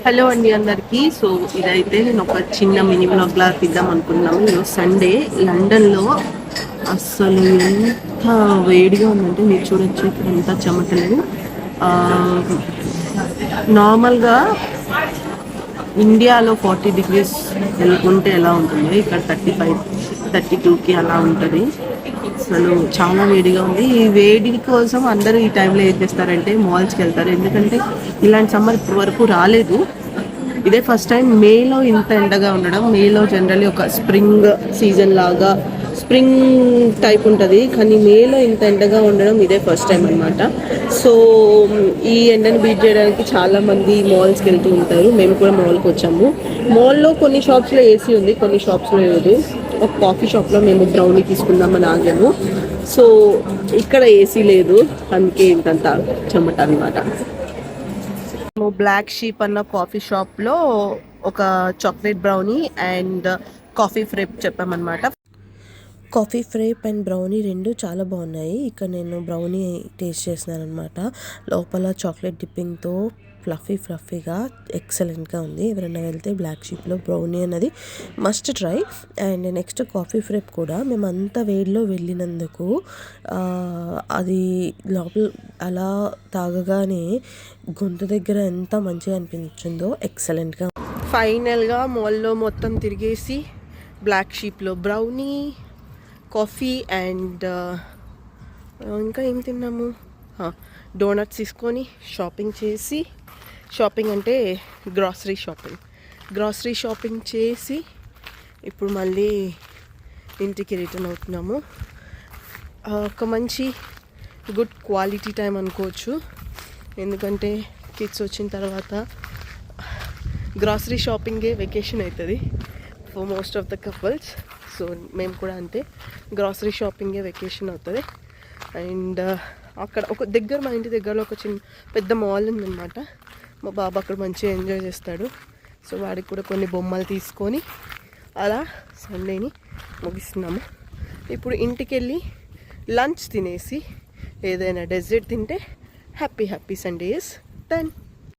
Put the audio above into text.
Hello అండి అందరికీ. So ఇదైతే నేను ఒక చిన్న మినీ బ్లాగ్ లా తీద్దాం అనుకున్నాము. ఈరోజు సండే లండన్లో అస్సలు ఎంత వేడిగా ఉందంటే మీరు చూడొచ్చు. ఇక్కడ ఎంత చెమటలు. నార్మల్గా ఇండియాలో 40 degrees ఉంటే ఎలా ఉంటుందో ఇక్కడ 35 32కి అలా ఉంటుంది. అసలు చాలా వేడిగా ఉంది. ఈ వేడి కోసం అందరూ ఈ టైంలో ఏం చేస్తారంటే మాల్స్కి వెళ్తారు. ఎందుకంటే ఇలాంటి సమ్మర్ ఇప్పటి వరకు రాలేదు. ఇదే ఫస్ట్ టైం మేలో ఇంత ఎండగా ఉండడం. మేలో జనరల్లీ ఒక స్ప్రింగ్ సీజన్ లాగా స్ప్రింగ్ టైప్ ఉంటుంది, కానీ మేలో ఇంత ఎండగా ఉండడం ఇదే ఫస్ట్ టైం అనమాట. సో ఈ ఎండను బీట్ చేయడానికి చాలామంది మాల్స్కి వెళ్తూ ఉంటారు. మేము కూడా మాల్కి వచ్చాము. మాల్లో కొన్ని షాప్స్లో ఏసీ ఉంది, కొన్ని షాప్స్లో లేదు. ఒక కాఫీ షాప్లో మేము బ్రౌనీ తీసుకుందామని ఆగాము. సో ఇక్కడ ఏసీ లేదు, అందుకే ఇంతంత చెమట అనమాట. బ్లాక్ షీప్ అన్న కాఫీ షాప్లో ఒక chocolate brownie and coffee frappe చెప్పామన్నమాట. కాఫీ ఫ్రేప్ అండ్ బ్రౌనీ రెండు చాలా బాగున్నాయి. ఇక్కడ నేను బ్రౌనీ టేస్ట్ చేసినాను అనమాట. లోపల చాక్లెట్ డిప్పింగ్తో ఫ్లఫీగా ఎక్సలెంట్గా ఉంది. ఎవరైనా వెళ్తే బ్లాక్ షీప్లో బ్రౌనీ అన్నది must try. And next coffee frappe కూడా మేము అంత వేడిలో వెళ్ళినందుకు అది లోపల అలా తాగగానే గొంతు దగ్గర ఎంత మంచిగా అనిపించిందో ఎక్సలెంట్గా. ఫైనల్గా మాల్లో మొత్తం తిరిగేసి బ్లాక్ షీప్లో బ్రౌనీ, కాఫీ అండ్ ఇంకా ఏం తిన్నాము, డోనట్స్ తీసుకొని షాపింగ్ చేసి, షాపింగ్ అంటే గ్రాసరీ షాపింగ్ చేసి ఇప్పుడు మళ్ళీ ఇంటికి రిటర్న్ అవుతున్నాము. ఒక మంచి గుడ్ క్వాలిటీ టైం అనుకోవచ్చు. ఎందుకంటే కిడ్స్ వచ్చిన తర్వాత గ్రాసరీ షాపింగే వెకేషన్ అవుతుంది for most of the couples. So మేము కూడా అంతే, గ్రాసరీ షాపింగే వెకేషన్ అవుతుంది. అండ్ అక్కడ మా ఇంటి దగ్గరలో ఒక పెద్ద మాల్ ఉందన్నమాట. మా బాబు అక్కడ మంచిగా ఎంజాయ్ చేస్తాడు. సో వాడికి కూడా కొన్ని బొమ్మలు తీసుకొని అలా సండేని ముగిస్తున్నాము. ఇప్పుడు ఇంటికి వెళ్ళి లంచ్ తినేసి ఏదైనా డెజర్ట్ తింటే హ్యాపీ సండే ఇస్ డన్.